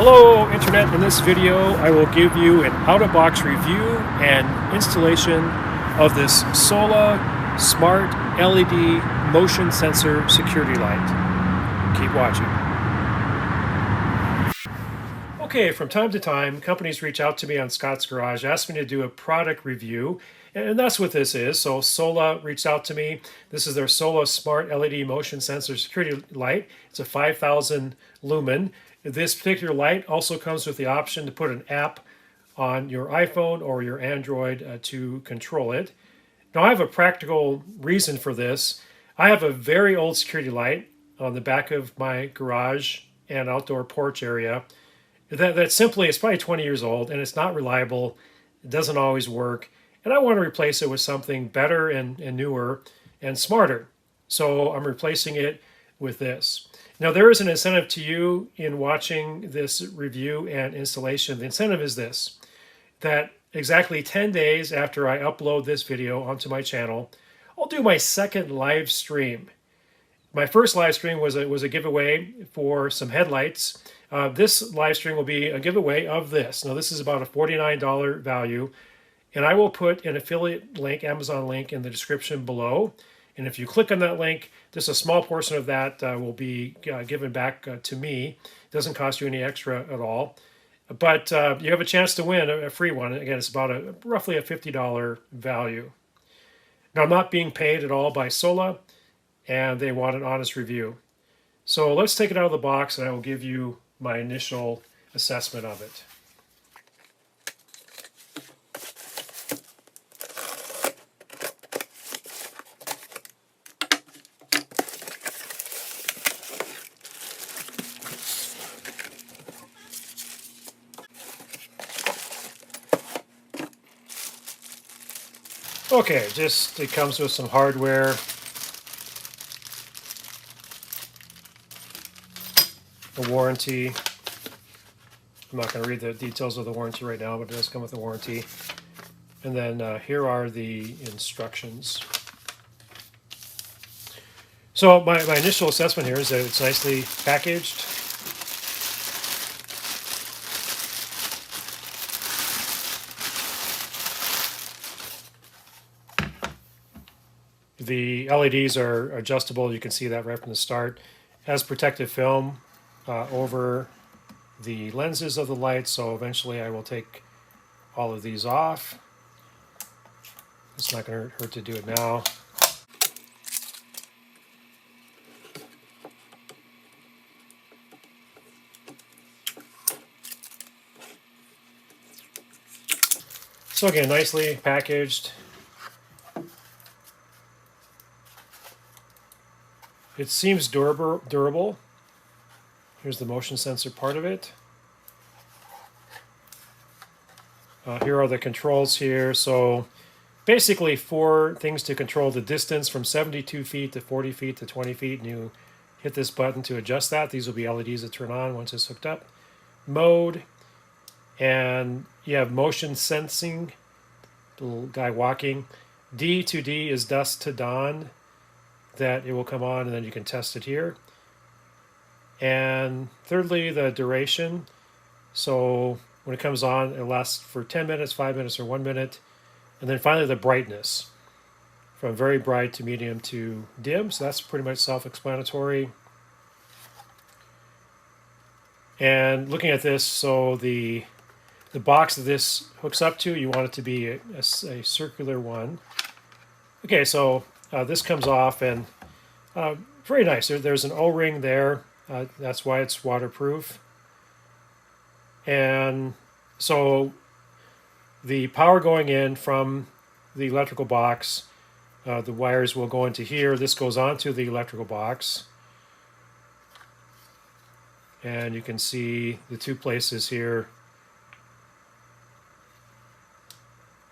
Hello Internet, in this video I will give you an out-of-box review and installation of this Solla Smart LED motion sensor security light. Keep watching. Okay, from time to time companies reach out to me on Scott's Garage, ask me to do a product review, and that's what this is. So Solla reached out to me. This is their Solla Smart LED motion sensor security light. It's a 5,000 lumen. This particular light also comes with the option to put an app on your iPhone or your Android to control it. Now I have a practical reason for this. I have a very old security light on the back of my garage and outdoor porch area that simply is probably 20 years old and it's not reliable. It doesn't always work. And I want to replace it with something better and newer and smarter. So I'm replacing it with this. Now, there is an incentive to you in watching this review and installation. The incentive is this, that exactly 10 days after I upload this video onto my channel, I'll do my second live stream. My first live stream was a giveaway for some headlights. This live stream will be a giveaway of this. Now, this is about a $49 value, and I will put an affiliate link, Amazon link, in the description below. And if you click on that link, just a small portion of that will be given back to me. It doesn't cost you any extra at all. But you have a chance to win a free one. Again, it's about roughly a $50 value. Now, I'm not being paid at all by Solla, and they want an honest review. So let's take it out of the box, and I will give you my initial assessment of it. Okay, it comes with some hardware. A warranty. I'm not going to read the details of the warranty right now, but it does come with a warranty. And then here are the instructions. So my initial assessment here is that it's nicely packaged. The LEDs are adjustable. You can see that right from the start. It has protective film over the lenses of the light, so eventually I will take all of these off. It's not going to hurt to do it now. So again, nicely packaged. It seems durable. Here's the motion sensor part of it. Here are the controls here. So basically 4 things to control the distance from 72 feet to 40 feet to 20 feet. And you hit this button to adjust that. These will be LEDs that turn on once it's hooked up. Mode. And you have motion sensing. The little guy walking. D to D is dusk to dawn. That it will come on, and then you can test it here. And thirdly, the duration. So when it comes on, it lasts for 10 minutes, 5 minutes, or 1 minute. And then finally, the brightness, from very bright to medium to dim. So that's pretty much self-explanatory. And looking at this, so the box that this hooks up to, you want it to be a circular one. Okay, so this comes off, and very nice. There's an O-ring there. That's why it's waterproof. And so the power going in from the electrical box, the wires will go into here. This goes onto the electrical box. And you can see the 2 places here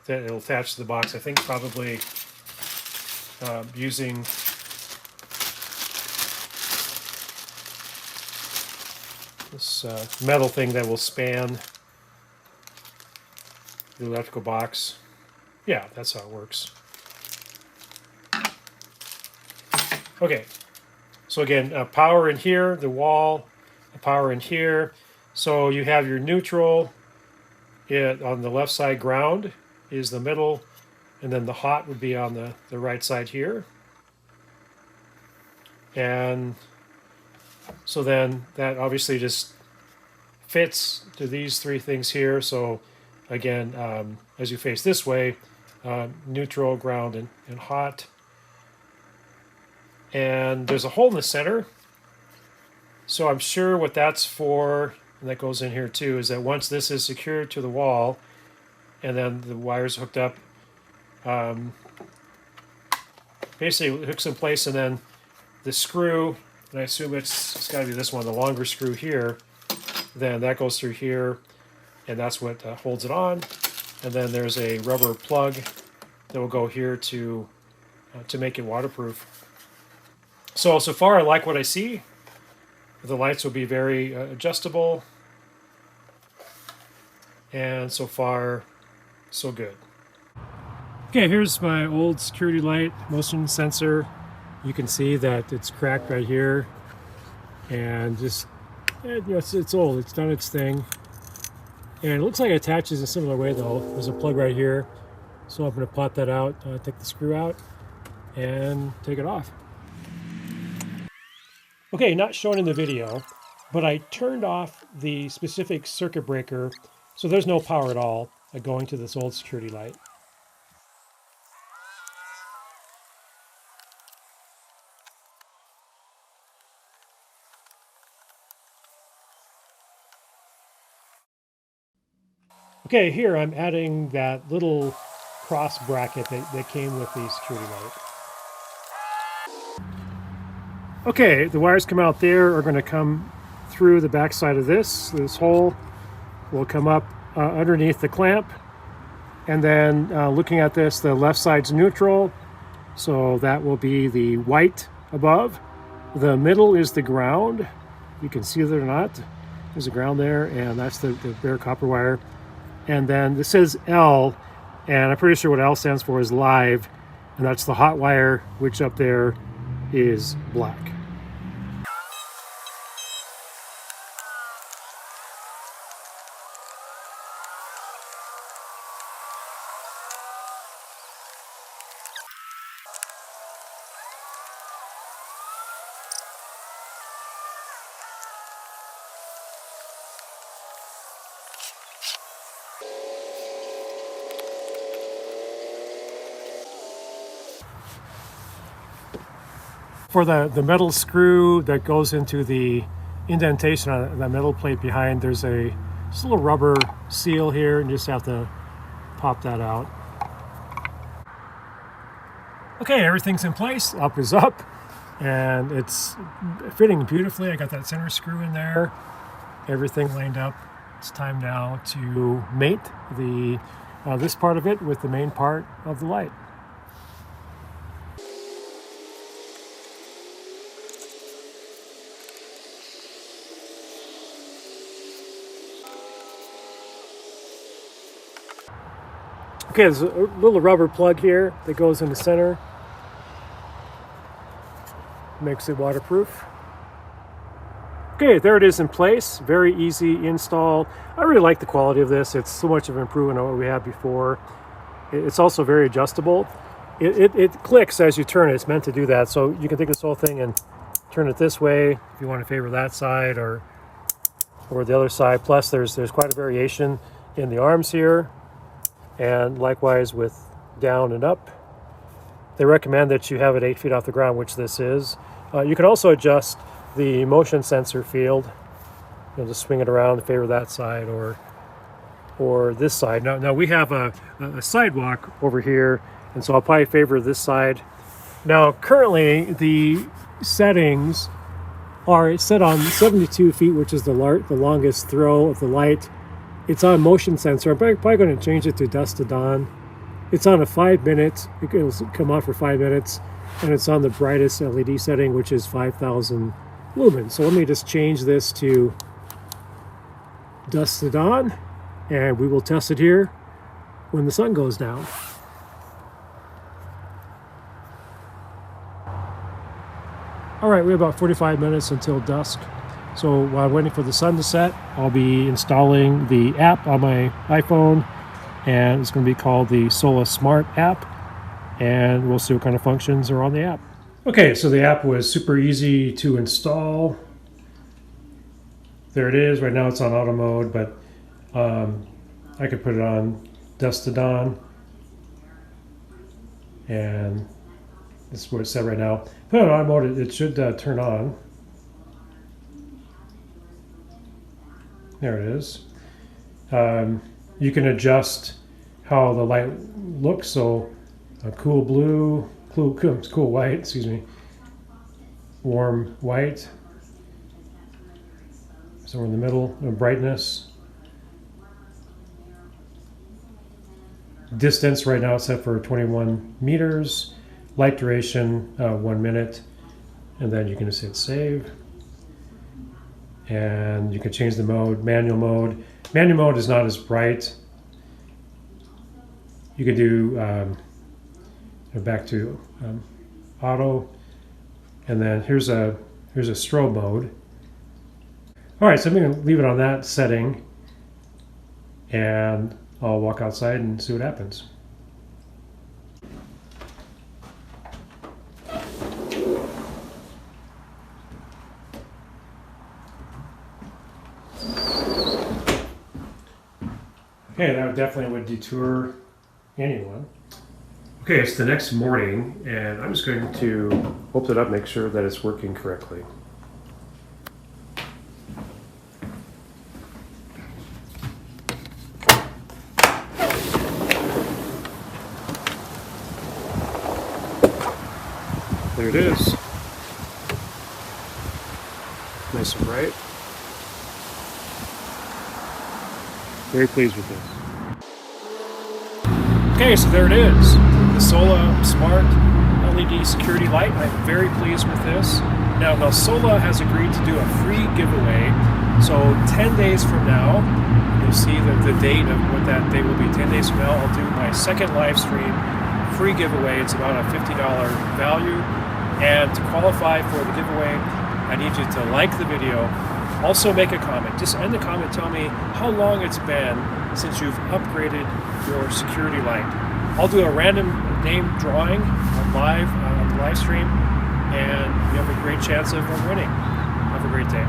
that it'll attach to the box. I think probably using this metal thing that will span the electrical box. Yeah, that's how it works. Okay, so again, power in here, the wall, power in here. So you have your neutral, on the left side, ground is the middle, and then the hot would be on the right side here. And so then that obviously just fits to these three things here. So again, as you face this way, neutral, ground, and hot. And there's a hole in the center. So I'm sure what that's for, and that goes in here too, is that once this is secured to the wall and then the wire's hooked up, basically it hooks in place, and then the screw, and I assume it's got to be this one, the longer screw here, then that goes through here, and that's what holds it on. And then there's a rubber plug that will go here to make it waterproof. So far I like what I see. The lights will be very adjustable, and so far so good. Okay, here's my old security light motion sensor. You can see that it's cracked right here, and just it's old. It's done its thing, and it looks like it attaches in a similar way though. There's a plug right here, so I'm going to pop that out, take the screw out, and take it off. Okay, not shown in the video, but I turned off the specific circuit breaker, so there's no power at all going to this old security light. Okay, here I'm adding that little cross bracket that came with the security light. Okay, the wires come out there are going to come through the back side of this hole, will come up underneath the clamp, and then looking at this, the left side's neutral, so that will be the white above. The middle is the ground. You can see it or not. There's a ground there, and that's the bare copper wire. And then this says L, and I'm pretty sure what L stands for is live, and that's the hot wire, which up there is black. For the metal screw that goes into the indentation on the metal plate behind, there's just a little rubber seal here, and you just have to pop that out. Okay, everything's in place. Up is up, and it's fitting beautifully. I got that center screw in there. Everything lined up. It's time now to mate this part of it with the main part of the light. Okay, there's a little rubber plug here that goes in the center. Makes it waterproof. Okay, there it is in place. Very easy install. I really like the quality of this. It's so much of an improvement on what we had before. It's also very adjustable. It clicks as you turn it. It's meant to do that. So you can take this whole thing and turn it this way if you want to favor that side or the other side. Plus there's quite a variation in the arms here, and likewise with down and up. They recommend that you have it 8 feet off the ground, which this is. You can also adjust the motion sensor field. You'll just swing it around to favor that side or this side. Now we have a sidewalk over here, and so I'll probably favor this side. Now currently the settings are set on 72 feet, which is the longest throw of the light. It's on motion sensor. I'm probably going to change it to dusk to dawn. It's on a 5 minute. It'll come off for 5 minutes, and it's on the brightest LED setting, which is 5,000 lumens. So let me just change this to dusk to dawn, and we will test it here when the sun goes down. All right, we have about 45 minutes until dusk. So while I'm waiting for the sun to set, I'll be installing the app on my iPhone, and it's going to be called the Solla Smart app, and we'll see what kind of functions are on the app. Okay, so the app was super easy to install. There it is. Right now it's on auto mode, but I could put it on dusk to dawn, and this is what it's set right now. Put it on auto mode, it should turn on. There it is. You can adjust how the light looks, so a cool blue, cool white, excuse me, warm white, somewhere in the middle, brightness. Distance right now it's set for 21 meters, light duration 1 minute, and then you can just hit save. And you can change the mode, manual mode. Manual mode is not as bright. You can do back to auto, and then here's a strobe mode. All right, so I'm going to leave it on that setting, and I'll walk outside and see what happens. Okay, that definitely would deter anyone. Okay, it's the next morning, and I'm just going to open it up, make sure that it's working correctly. There it is. Nice and bright. Very pleased with this. Okay, so there it is. The Solla Smart LED security light. I'm very pleased with this. Now Solla has agreed to do a free giveaway. So 10 days from now, you'll see the date of what that date will be. 10 days from now, I'll do my second live stream free giveaway. It's about a $50 value. And to qualify for the giveaway, I need you to like the video. Also make a comment. Just end the comment, tell me how long it's been since you've upgraded your security light. I'll do a random name drawing on the live stream, and you have a great chance of winning. Have a great day.